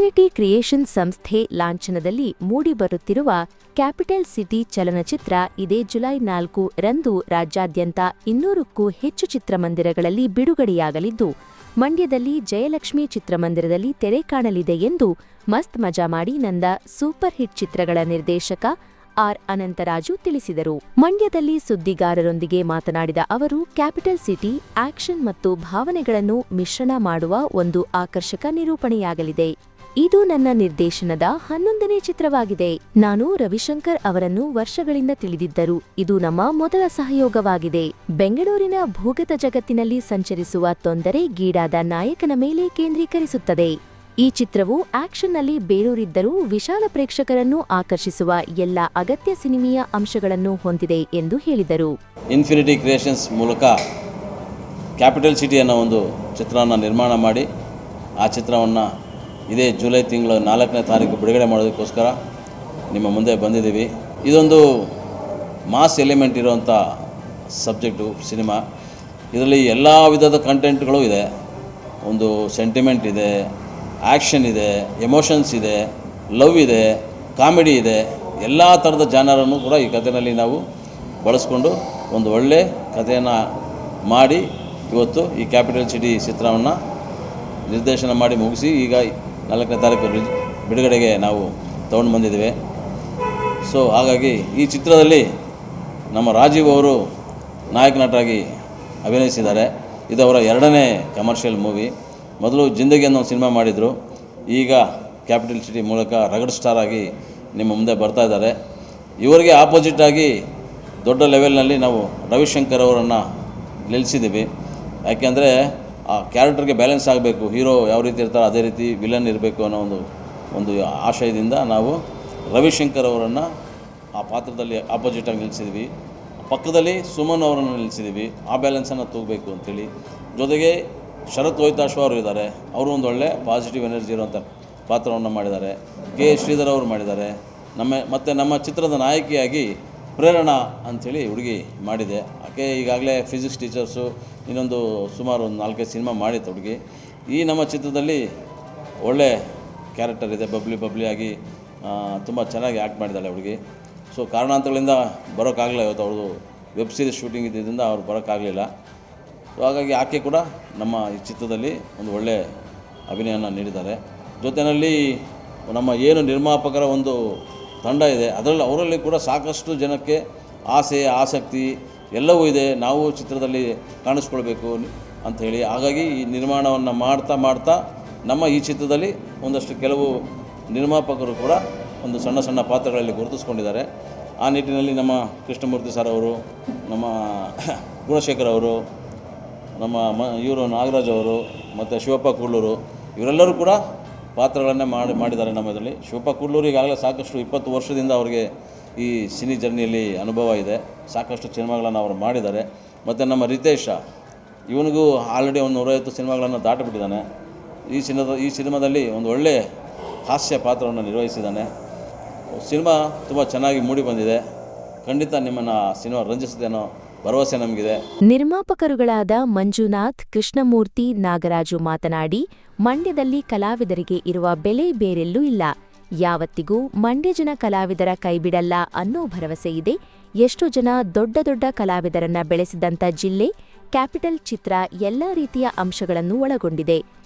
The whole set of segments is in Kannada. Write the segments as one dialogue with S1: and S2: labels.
S1: ಇನ್ಫಿನಿಟಿ ಕ್ರಿಯೇಷನ್ ಸಂಸ್ಥೆ ಲಾಂಛನದಲ್ಲಿ ಮೂಡಿಬರುತ್ತಿರುವ ಕ್ಯಾಪಿಟಲ್ ಸಿಟಿ ಚಲನಚಿತ್ರ ಇದೇ ಜುಲೈ 4 ರಂದು ರಾಜ್ಯಾದ್ಯಂತ 200ಕ್ಕೂ ಹೆಚ್ಚು ಚಿತ್ರಮಂದಿರಗಳಲ್ಲಿ ಬಿಡುಗಡೆಯಾಗಲಿದ್ದು, ಮಂಡ್ಯದಲ್ಲಿ ಜಯಲಕ್ಷ್ಮಿ ಚಿತ್ರಮಂದಿರದಲ್ಲಿ ತೆರೆ ಕಾಣಲಿದೆ ಎಂದು ಮಸ್ತ್ ಮಜಾ ಮಾಡಿ ನಂದ ಸೂಪರ್ ಹಿಟ್ ಚಿತ್ರಗಳ ನಿರ್ದೇಶಕ ಆರ್ ಅನಂತರಾಜು ತಿಳಿಸಿದರು. ಮಂಡ್ಯದಲ್ಲಿ ಸುದ್ದಿಗಾರರೊಂದಿಗೆ ಮಾತನಾಡಿದ ಅವರು, ಕ್ಯಾಪಿಟಲ್ ಸಿಟಿ ಆಕ್ಷನ್ ಮತ್ತು ಭಾವನೆಗಳನ್ನು ಮಿಶ್ರಣ ಮಾಡುವ ಒಂದು ಆಕರ್ಷಕ ನಿರೂಪಣೆಯಾಗಲಿದೆ. ಇದು ನನ್ನ ನಿರ್ದೇಶನದ 11ನೇ ಚಿತ್ರವಾಗಿದೆ. ನಾನು ರವಿಶಂಕರ್ ಅವರನ್ನು ವರ್ಷಗಳಿಂದ ತಿಳಿದಿದ್ದರು. ಇದು ನಮ್ಮ ಮೊದಲ ಸಹಯೋಗವಾಗಿದೆ. ಬೆಂಗಳೂರಿನ ಭೂಗತ ಜಗತ್ತಿನಲ್ಲಿ ಸಂಚರಿಸುವ ತೊಂದರೆಗೀಡಾದ ನಾಯಕನ ಮೇಲೆ ಕೇಂದ್ರೀಕರಿಸುತ್ತದೆ. ಈ ಚಿತ್ರವು ಆಕ್ಷನ್ನಲ್ಲಿ ಬೇರೂರಿದ್ದರೂ ವಿಶಾಲ ಪ್ರೇಕ್ಷಕರನ್ನು ಆಕರ್ಷಿಸುವ ಎಲ್ಲ ಅಗತ್ಯ ಸಿನಿಮೀಯ ಅಂಶಗಳನ್ನು ಹೊಂದಿದೆ ಎಂದು ಹೇಳಿದರು.
S2: ಇನ್ಫಿನಿಟಿ ಕ್ರಿಯೇಷನ್ಸ್ ಮೂಲಕ ಕ್ಯಾಪಿಟಲ್ ಸಿಟಿ ಅನ್ನೋ ಒಂದು ಚಿತ್ರವನ್ನು ನಿರ್ಮಾಣ ಮಾಡಿ ಆ ಚಿತ್ರವನ್ನು ಇದೇ ಜುಲೈ ತಿಂಗಳ 4ನೇ ತಾರೀಕು ಬಿಡುಗಡೆ ಮಾಡೋದಕ್ಕೋಸ್ಕರ ನಿಮ್ಮ ಮುಂದೆ ಬಂದಿದ್ದೀವಿ. ಇದೊಂದು ಮಾಸ್ ಎಲಿಮೆಂಟ್ ಇರುವಂಥ ಸಬ್ಜೆಕ್ಟು ಸಿನಿಮಾ. ಇದರಲ್ಲಿ ಎಲ್ಲ ವಿಧದ ಕಂಟೆಂಟ್ಗಳು ಇದೆ. ಒಂದು ಸೆಂಟಿಮೆಂಟ್ ಇದೆ, ಆ್ಯಕ್ಷನ್ ಇದೆ, ಎಮೋಷನ್ಸ್ ಇದೆ, ಲವ್ ಇದೆ, ಕಾಮಿಡಿ ಇದೆ. ಎಲ್ಲ ಥರದ ಜಾನರನ್ನು ಕೂಡ ಈ ಕಥೆಯಲ್ಲಿ ನಾವು ಬಳಸ್ಕೊಂಡು ಒಂದು ಒಳ್ಳೆ ಕಥೆಯನ್ನು ಮಾಡಿ ಇವತ್ತು ಈ ಕ್ಯಾಪಿಟಲ್ ಸಿಟಿ ಚಿತ್ರವನ್ನು ನಿರ್ದೇಶನ ಮಾಡಿ ಮುಗಿಸಿ ಈಗ 4ನೇ ತಾರೀಕು ಬಿಡುಗಡೆಗೆ ನಾವು ತೊಗೊಂಡು ಬಂದಿದ್ದೇವೆ. ಸೊ ಹಾಗಾಗಿ ಈ ಚಿತ್ರದಲ್ಲಿ ನಮ್ಮ ರಾಜೀವ್ ಅವರು ನಾಯಕ ನಟರಾಗಿ ಅಭಿನಯಿಸಿದ್ದಾರೆ. ಇದು ಅವರ 2ನೇ ಕಮರ್ಷಿಯಲ್ ಮೂವಿ. ಮೊದಲು ಜಿಂದಗಿ ಅನ್ನೋ ಸಿನಿಮಾ ಮಾಡಿದರು. ಈಗ ಕ್ಯಾಪಿಟಲ್ ಸಿಟಿ ಮೂಲಕ ರಗಡ್ ಸ್ಟಾರ್ ಆಗಿ ನಿಮ್ಮ ಮುಂದೆ ಬರ್ತಾ ಇದ್ದಾರೆ. ಇವರಿಗೆ ಆಪೋಸಿಟಾಗಿ ದೊಡ್ಡ ಲೆವೆಲ್ನಲ್ಲಿ ನಾವು ರವಿಶಂಕರ್ ಅವರನ್ನು ನಿಲ್ಲಿಸಿದ್ದೀವಿ. ಯಾಕೆಂದರೆ ಆ ಕ್ಯಾರೆಕ್ಟರ್ಗೆ ಬ್ಯಾಲೆನ್ಸ್ ಆಗಬೇಕು. ಹೀರೋ ಯಾವ ರೀತಿ ಇರ್ತಾರೆ ಅದೇ ರೀತಿ ವಿಲನ್ ಇರಬೇಕು ಅನ್ನೋ ಒಂದು ಆಶಯದಿಂದ ನಾವು ರವಿಶಂಕರ್ ಅವರನ್ನು ಆ ಪಾತ್ರದಲ್ಲಿ ಆಪೋಸಿಟಾಗಿ ನಿಲ್ಲಿಸಿದ್ವಿ. ಪಕ್ಕದಲ್ಲಿ ಸುಮನ್ ಅವರನ್ನು ನಿಲ್ಲಿಸಿದ್ದೀವಿ. ಆ ಬ್ಯಾಲೆನ್ಸನ್ನು ತೂಗಬೇಕು ಅಂಥೇಳಿ. ಜೊತೆಗೆ ಶರತ್ ವೈತಾಶ್ವ ಅವರು ಇದ್ದಾರೆ. ಅವರು ಒಂದು ಒಳ್ಳೆ ಪಾಸಿಟಿವ್ ಎನರ್ಜಿ ಇರುವಂಥ ಪಾತ್ರವನ್ನು ಮಾಡಿದ್ದಾರೆ. ಕೆ ಶ್ರೀಧರ್ ಅವರು ಮಾಡಿದ್ದಾರೆ. ನಮ್ಮ ಚಿತ್ರದ ನಾಯಕಿಯಾಗಿ ಪ್ರೇರಣಾ ಅಂಥೇಳಿ ಹುಡುಗಿ ಮಾಡಿದೆ. ಆಕೆ ಈಗಾಗಲೇ ಫಿಸಿಕ್ಸ್ ಟೀಚರ್ಸು ಇನ್ನೊಂದು ಸುಮಾರು ಒಂದು 4-5 ಸಿನಿಮಾ ಮಾಡಿತ್ತು ಹುಡುಗಿ. ಈ ನಮ್ಮ ಚಿತ್ರದಲ್ಲಿ ಒಳ್ಳೆ ಕ್ಯಾರೆಕ್ಟರ್ ಇದೆ. ಬಬ್ಲಿ ಆಗಿ ತುಂಬ ಚೆನ್ನಾಗಿ ಆ್ಯಕ್ಟ್ ಮಾಡಿದ್ದಾಳೆ ಹುಡುಗಿ. ಸೊ ಕಾರಣಾಂತರಗಳಿಂದ ಬರೋಕ್ಕಾಗಲಿಲ್ಲ. ಇವತ್ತು ಅವ್ರದ್ದು ವೆಬ್ ಸೀರೀಸ್ ಶೂಟಿಂಗ್ ಇದ್ದಿದ್ದರಿಂದ ಅವ್ರು ಬರೋಕ್ಕಾಗಲಿಲ್ಲ. ಸೊ ಹಾಗಾಗಿ ಆಕೆ ಕೂಡ ನಮ್ಮ ಈ ಚಿತ್ರದಲ್ಲಿ ಒಂದು ಒಳ್ಳೆಯ ಅಭಿನಯನ ನೀಡಿದ್ದಾರೆ. ಜೊತೆಯಲ್ಲಿ ನಮ್ಮ ಏನು ನಿರ್ಮಾಪಕರ ಒಂದು ತಂಡ ಇದೆ ಅವರಲ್ಲಿ ಕೂಡ ಸಾಕಷ್ಟು ಜನಕ್ಕೆ ಆಸೆ ಆಸಕ್ತಿ ಎಲ್ಲವೂ ಇದೆ. ನಾವು ಚಿತ್ರದಲ್ಲಿ ಕಾಣಿಸ್ಕೊಳ್ಬೇಕು ಅಂಥೇಳಿ. ಹಾಗಾಗಿ ಈ ನಿರ್ಮಾಣವನ್ನು ಮಾಡ್ತಾ ನಮ್ಮ ಈ ಚಿತ್ರದಲ್ಲಿ ಒಂದಷ್ಟು ಕೆಲವು ನಿರ್ಮಾಪಕರು ಕೂಡ ಒಂದು ಸಣ್ಣ ಪಾತ್ರಗಳಲ್ಲಿ ಗುರುತಿಸ್ಕೊಂಡಿದ್ದಾರೆ. ಆ ನಿಟ್ಟಿನಲ್ಲಿ ನಮ್ಮ ಕೃಷ್ಣಮೂರ್ತಿ ಸರ್ ಅವರು, ನಮ್ಮ ಗುಣಶೇಖರ್ ಅವರು, ನಮ್ಮ ಇವರು ನಾಗರಾಜ್ ಅವರು ಮತ್ತು ಶಿವಪ್ಪ ಕೂಡ್ಲೂರು ಇವರೆಲ್ಲರೂ ಕೂಡ ಪಾತ್ರಗಳನ್ನೇ ಮಾಡಿದ್ದಾರೆ ನಮ್ಮ ಇದರಲ್ಲಿ. ಶಿವಪ್ಪ ಕೂಡ್ಲೂರು ಈಗಾಗಲೇ ಸಾಕಷ್ಟು 20 ವರ್ಷದಿಂದ ಅವರಿಗೆ ಈ ಸಿನಿ ಜರ್ನಿಯಲ್ಲಿ ಅನುಭವ ಇದೆ. ಸಾಕಷ್ಟು ಸಿನಿಮಾಗಳನ್ನು ಅವರು ಮಾಡಿದ್ದಾರೆ. ಮತ್ತು ನಮ್ಮ ರಿತೇಶ ಇವನಿಗೂ ಆಲ್ರೆಡಿ ಒಂದು 150 ಸಿನಿಮಾಗಳನ್ನು ದಾಟಿಬಿಟ್ಟಿದ್ದಾನೆ. ಈ ಸಿನಿಮಾದಲ್ಲಿ ಒಂದು ಒಳ್ಳೆಯ ಹಾಸ್ಯ ಪಾತ್ರವನ್ನು ನಿರ್ವಹಿಸಿದ್ದಾನೆ. ಸಿನಿಮಾ ತುಂಬ ಚೆನ್ನಾಗಿ ಮೂಡಿ ಬಂದಿದೆ. ಖಂಡಿತ ನಿಮ್ಮನ್ನು ಸಿನಿಮಾ ರಂಜಿಸುತ್ತೆ ಅನ್ನೋ ಭರವಸೆ ನಮಗಿದೆ.
S1: ನಿರ್ಮಾಪಕರುಗಳಾದ ಮಂಜುನಾಥ್, ಕೃಷ್ಣಮೂರ್ತಿ, ನಾಗರಾಜು ಮಾತನಾಡಿ, ಮಂಡ್ಯದಲ್ಲಿ ಕಲಾವಿದರಿಗೆ ಇರುವ ಬೆಲೆ ಬೇರೆಲ್ಲೂ ಇಲ್ಲ. ಯಾವತ್ತಿಗೂ ಮಂಡ್ಯ ಜನ ಕಲಾವಿದರ ಕೈಬಿಡಲ್ಲ ಅನ್ನೋ ಭರವಸೆ ಇದೆ. ಎಷ್ಟೋ ಜನ ದೊಡ್ಡ ಕಲಾವಿದರನ್ನ ಬೆಳೆಸಿದಂಥ ಜಿಲ್ಲೆ. ಕ್ಯಾಪಿಟಲ್ ಚಿತ್ರ ಎಲ್ಲ ರೀತಿಯ ಅಂಶಗಳನ್ನು ಒಳಗೊಂಡಿದೆ.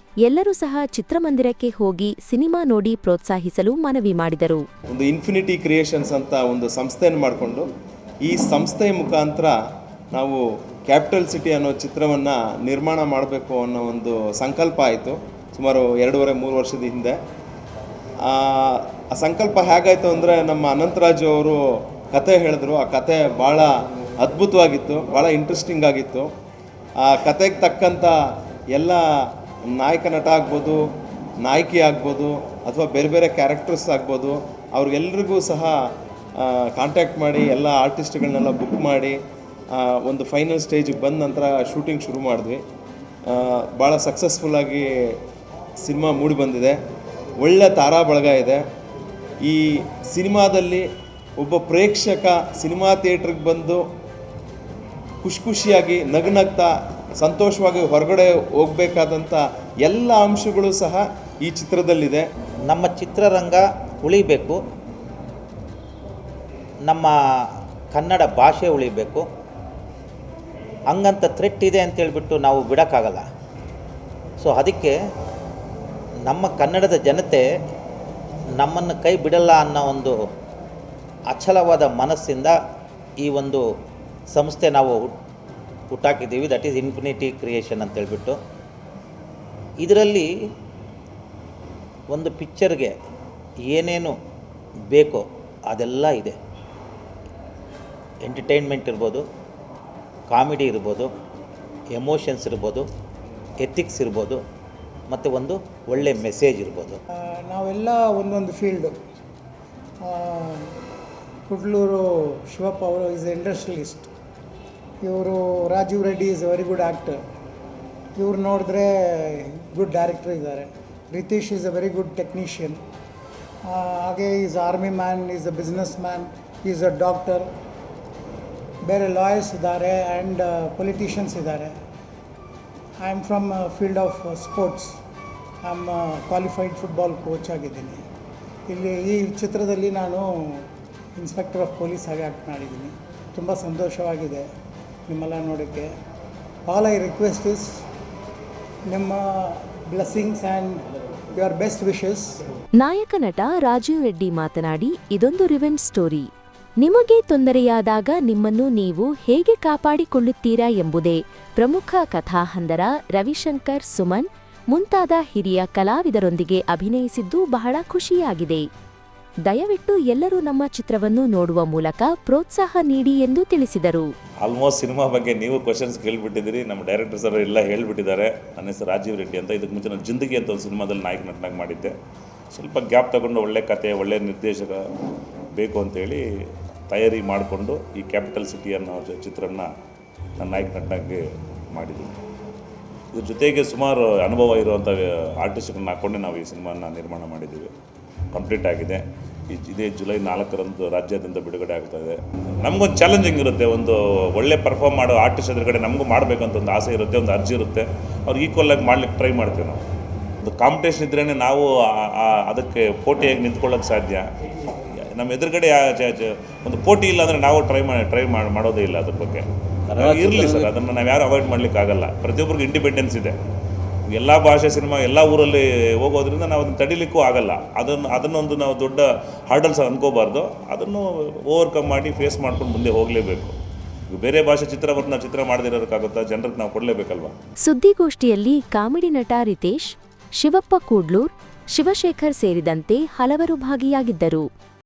S1: ಎಲ್ಲರೂ ಸಹ ಚಿತ್ರಮಂದಿರಕ್ಕೆ ಹೋಗಿ ಸಿನಿಮಾ ನೋಡಿ ಪ್ರೋತ್ಸಾಹಿಸಲು ಮನವಿ ಮಾಡಿದರು.
S3: ಒಂದು ಇನ್ಫಿನಿಟಿ ಕ್ರಿಯೇಷನ್ಸ್ ಅಂತ ಒಂದು ಸಂಸ್ಥೆಯನ್ನು ಮಾಡಿಕೊಂಡು ಈ ಸಂಸ್ಥೆಯ ಮುಖಾಂತರ ನಾವು ಕ್ಯಾಪಿಟಲ್ ಸಿಟಿ ಅನ್ನೋ ಚಿತ್ರವನ್ನು ನಿರ್ಮಾಣ ಮಾಡಬೇಕು ಅನ್ನೋ ಒಂದು ಸಂಕಲ್ಪ ಆಯಿತು ಸುಮಾರು 2.5-3 ವರ್ಷದ ಹಿಂದೆ. ಆ ಸಂಕಲ್ಪ ಹೇಗಾಯಿತು ಅಂದರೆ, ನಮ್ಮ ಅನಂತರಾಜು ಅವರು ಕತೆ ಹೇಳಿದ್ರು. ಆ ಕತೆ ಭಾಳ ಅದ್ಭುತವಾಗಿತ್ತು, ಭಾಳ ಇಂಟ್ರೆಸ್ಟಿಂಗ್ ಆಗಿತ್ತು. ಆ ಕತೆಗೆ ತಕ್ಕಂಥ ಎಲ್ಲ ನಾಯಕ ನಟ ಆಗ್ಬೋದು, ನಾಯಕಿ ಆಗ್ಬೋದು, ಅಥವಾ ಬೇರೆ ಕ್ಯಾರೆಕ್ಟರ್ಸ್ ಆಗ್ಬೋದು, ಅವ್ರಿಗೆಲ್ರಿಗೂ ಸಹ ಕಾಂಟ್ಯಾಕ್ಟ್ ಮಾಡಿ ಎಲ್ಲ ಆರ್ಟಿಸ್ಟ್ಗಳನ್ನೆಲ್ಲ ಬುಕ್ ಮಾಡಿ ಒಂದು ಫೈನಲ್ ಸ್ಟೇಜಿಗೆ ಬಂದ ನಂತರ ಶೂಟಿಂಗ್ ಶುರು ಮಾಡಿದ್ವಿ. ಭಾಳ ಸಕ್ಸಸ್ಫುಲ್ಲಾಗಿ ಸಿನಿಮಾ ಮೂಡಿ ಬಂದಿದೆ. ಒಳ್ಳೆ ತಾರಾ ಬಳಗ ಇದೆ. ಈ ಸಿನಿಮಾದಲ್ಲಿ ಒಬ್ಬ ಪ್ರೇಕ್ಷಕ ಸಿನಿಮಾ ಥಿಯೇಟ್ರಿಗೆ ಬಂದು ಖುಷಿಯಾಗಿ ನಗ್ನಗ್ತಾ ಸಂತೋಷವಾಗಿ ಹೊರಗಡೆ ಹೋಗಬೇಕಾದಂಥ ಎಲ್ಲ ಅಂಶಗಳು ಸಹ ಈ ಚಿತ್ರದಲ್ಲಿದೆ.
S4: ನಮ್ಮ ಚಿತ್ರರಂಗ ಉಳಿಬೇಕು, ನಮ್ಮ ಕನ್ನಡ ಭಾಷೆ ಉಳಿಬೇಕು. ಹಂಗಂತ ಥ್ರೆಟ್ ಇದೆ ಅಂತೇಳ್ಬಿಟ್ಟು ನಾವು ಬಿಡೋಕ್ಕಾಗಲ್ಲ. ಸೊ ಅದಕ್ಕೆ ನಮ್ಮ ಕನ್ನಡದ ಜನತೆ ನಮ್ಮನ್ನು ಕೈ ಬಿಡಲ್ಲ ಅನ್ನೋ ಒಂದು ಅಚಲವಾದ ಮನಸ್ಸಿಂದ ಈ ಒಂದು ಸಂಸ್ಥೆ ನಾವು ಹುಟ್ಟಾಕಿದ್ದೀವಿ. ದಟ್ ಈಸ್ ಇನ್ಫಿನಿಟಿ ಕ್ರಿಯೇಷನ್ ಅಂತೇಳ್ಬಿಟ್ಟು. ಇದರಲ್ಲಿ ಒಂದು ಪಿಕ್ಚರ್ಗೆ ಏನೇನು ಬೇಕೋ ಅದೆಲ್ಲ ಇದೆ. ಎಂಟರ್ಟೈನ್ಮೆಂಟ್ ಇರ್ಬೋದು, ಕಾಮಿಡಿ ಇರ್ಬೋದು, ಎಮೋಷನ್ಸ್ ಇರ್ಬೋದು, ಎಥಿಕ್ಸ್ ಇರ್ಬೋದು, ಮತ್ತು ಒಂದು ಒಳ್ಳೆ ಮೆಸೇಜ್ ಇರ್ಬೋದು.
S5: ನಾವೆಲ್ಲ ಒಂದೊಂದು ಫೀಲ್ಡು. ಕುಡ್ಲೂರು ಶಿವಪ್ಪ ಅವರು ಈಸ್ ಎ ಇಂಡಸ್ಟ್ರಿಯಲಿಸ್ಟ್. ಇವರು Rajeev Reddy is a very good actor. ಇವ್ರು ನೋಡಿದ್ರೆ ಗುಡ್ ಡೈರೆಕ್ಟರ್ ಇದ್ದಾರೆ. Ritesh is a very good technician. ಹಾಗೆ is army man, is a business man, is a doctor. ಬೇರೆ ಲಾಯರ್ಸ್ ಇದ್ದಾರೆ ಆ್ಯಂಡ್ ಪೊಲಿಟಿಷಿಯನ್ಸ್ ಇದ್ದಾರೆ. I am from field of sports. I am qualified football coach ಆಗಿದ್ದೀನಿ. ಇಲ್ಲಿ ಈ ಚಿತ್ರದಲ್ಲಿ ನಾನು ಇನ್ಸ್ಪೆಕ್ಟರ್ ಆಫ್ ಪೊಲೀಸ್ ಆಗಿ ಆ್ಯಕ್ಟ್ ಮಾಡಿದ್ದೀನಿ. ತುಂಬ ಸಂತೋಷವಾಗಿದೆ ನಿಮ್ಮೆಲ್ಲ ನೋಡೋಕ್ಕೆ. ಆಲ್ ಐ ರಿಕ್ವೆಸ್ಟ್ ಇಸ್ ನಿಮ್ಮ blessings and your best wishes.
S1: ನಾಯಕ ನಟ ರಾಜೀವ್ ರೆಡ್ಡಿ ಮಾತನಾಡಿ, ಇದೊಂದು ರಿವೆಂಜ್ ಸ್ಟೋರಿ. ನಿಮಗೆ ತೊಂದರೆಯಾದಾಗ ನಿಮ್ಮನ್ನು ನೀವು ಹೇಗೆ ಕಾಪಾಡಿಕೊಳ್ಳುತ್ತೀರಾ ಎಂಬುದೇ ಪ್ರಮುಖ ಕಥಾಹಂದರ. ರವಿಶಂಕರ್, ಸುಮನ್ ಮುಂತಾದ ಹಿರಿಯ ಕಲಾವಿದರೊಂದಿಗೆ ಅಭಿನಯಿಸಿದ್ದು ಬಹಳ ಖುಷಿಯಾಗಿದೆ. ದಯವಿಟ್ಟು ಎಲ್ಲರೂ ನಮ್ಮ ಚಿತ್ರವನ್ನು ನೋಡುವ ಮೂಲಕ ಪ್ರೋತ್ಸಾಹ ನೀಡಿ ಎಂದು ತಿಳಿಸಿದರು.
S6: ಆಲ್ಮೋಸ್ಟ್ ಸಿನಿಮಾ ಬಗ್ಗೆ ನೀವು ಕ್ವಶನ್ಸ್ ಕೇಳಿಬಿಟ್ಟಿದ್ದೀರಿ. ನಮ್ಮ ಡೈರೆಕ್ಟರ್ ಸರ್ ಎಲ್ಲ ಹೇಳಿಬಿಟ್ಟಿದ್ದಾರೆ. ನನ್ನ ಹೆಸರು ರಾಜೀವ್ ರೆಡ್ಡಿ ಅಂತ. ಇದಕ್ಕೆ ಮುಂಚೆ ನಾನು ಜಿಂದಗಿ ಅಂತ ಒಂದು ಸಿನಿಮಾದಲ್ಲಿ ನಾಯಕ ನಟನಾಗಿ ಮಾಡಿದ್ದೆ. ಸ್ವಲ್ಪ ಗ್ಯಾಪ್ ತಗೊಂಡು ಒಳ್ಳೆ ಕತೆ, ಒಳ್ಳೆ ನಿರ್ದೇಶಕ ಬೇಕು ಅಂತೇಳಿ ತಯಾರಿ ಮಾಡಿಕೊಂಡು ಈ ಕ್ಯಾಪಿಟಲ್ ಸಿಟಿ ಅನ್ನೋ ಚಿತ್ರನ ನಾನು ನಾಯಕ ನಟನಾಗಿ ಮಾಡಿದ್ದೀನಿ. ಇದ್ರ ಜೊತೆಗೆ ಸುಮಾರು ಅನುಭವ ಇರುವಂಥ ಆರ್ಟಿಸ್ಟ್ಗಳನ್ನ ಹಾಕ್ಕೊಂಡೆ ನಾವು ಈ ಸಿನಿಮಾನ ನಿರ್ಮಾಣ ಮಾಡಿದ್ದೀವಿ. ಕಂಪ್ಲೀಟ್ ಆಗಿದೆ. ಇದೇ ಜುಲೈ 4ರಂದು ರಾಜ್ಯಾದ್ಯಂತ ಬಿಡುಗಡೆ ಆಗ್ತಾಯಿದೆ. ನಮಗೊಂದು ಚಾಲೆಂಜಿಂಗ್ ಇರುತ್ತೆ. ಒಂದು ಒಳ್ಳೆ ಪರ್ಫಾರ್ಮ್ ಮಾಡೋ ಆರ್ಟಿಸ್ಟ್ ಎದುರುಗಡೆ ನಮಗೂ ಮಾಡಬೇಕಂತ ಒಂದು ಆಸೆ ಇರುತ್ತೆ, ಒಂದು ಅರ್ಜಿ ಇರುತ್ತೆ. ಅವ್ರಿಗೆ ಈಕ್ವಲಾಗಿ ಮಾಡ್ಲಿಕ್ಕೆ ಟ್ರೈ ಮಾಡ್ತೀವಿ ನಾವು. ಒಂದು ಕಾಂಪಿಟೇಷನ್ ಇದ್ರೇ ನಾವು ಅದಕ್ಕೆ ಪೋಟಿಯಾಗಿ ನಿಂತ್ಕೊಳ್ಳೋಕ್ಕೆ ಸಾಧ್ಯ. ನಮ್ಮ ಎದುರುಗಡೆ ಒಂದು ಪೋಟಿ ಇಲ್ಲ ಅಂದರೆ ನಾವು ಟ್ರೈ ಮಾಡೋದೇ ಇಲ್ಲ. ಅದ್ರ ಬಗ್ಗೆ ಇರಲಿ ಸರ್, ಅದನ್ನು ನಾವು ಯಾರು ಅವಾಯ್ಡ್ ಮಾಡಲಿಕ್ಕಾಗಲ್ಲ. ಪ್ರತಿಯೊಬ್ಬರಿಗೂ ಇಂಡಿಪೆಂಡೆನ್ಸ್ ಇದೆ. ಎಲ್ಲ ಭಾಷೆ ಸಿನಿಮಾ ಎಲ್ಲ ಊರಲ್ಲಿ ಹೋಗೋದ್ರಿಂದ ನಾವು ಅದನ್ನು ತಡಿಲಿಕ್ಕೂ ಆಗಲ್ಲ. ಅದನ್ನೊಂದು ನಾವು ದೊಡ್ಡ ಹಾರ್ಡಲ್ಸ್ ಅನ್ಕೋಬಾರ್ದು. ಅದನ್ನು ಓವರ್ಕಮ್ ಮಾಡಿ ಫೇಸ್ ಮಾಡ್ಕೊಂಡು ಮುಂದೆ ಹೋಗಲೇಬೇಕು. ಬೇರೆ ಭಾಷೆ ಚಿತ್ರವನ್ನು ನಾವು ಚಿತ್ರ ಮಾಡದಿರೋದಕ್ಕಾಗುತ್ತಾ? ಜನರಿಗೆ ನಾವು ಕೊಡಲೇಬೇಕಲ್ವಾ.
S1: ಸುದ್ದಿಗೋಷ್ಠಿಯಲ್ಲಿ ಕಾಮಿಡಿ ನಟ ರಿತೇಶ್, ಶಿವಪ್ಪ ಕೂಡ್ಲೂರ್, ಶಿವಶೇಖರ್ ಸೇರಿದಂತೆ ಹಲವರು ಭಾಗಿಯಾಗಿದ್ದರು.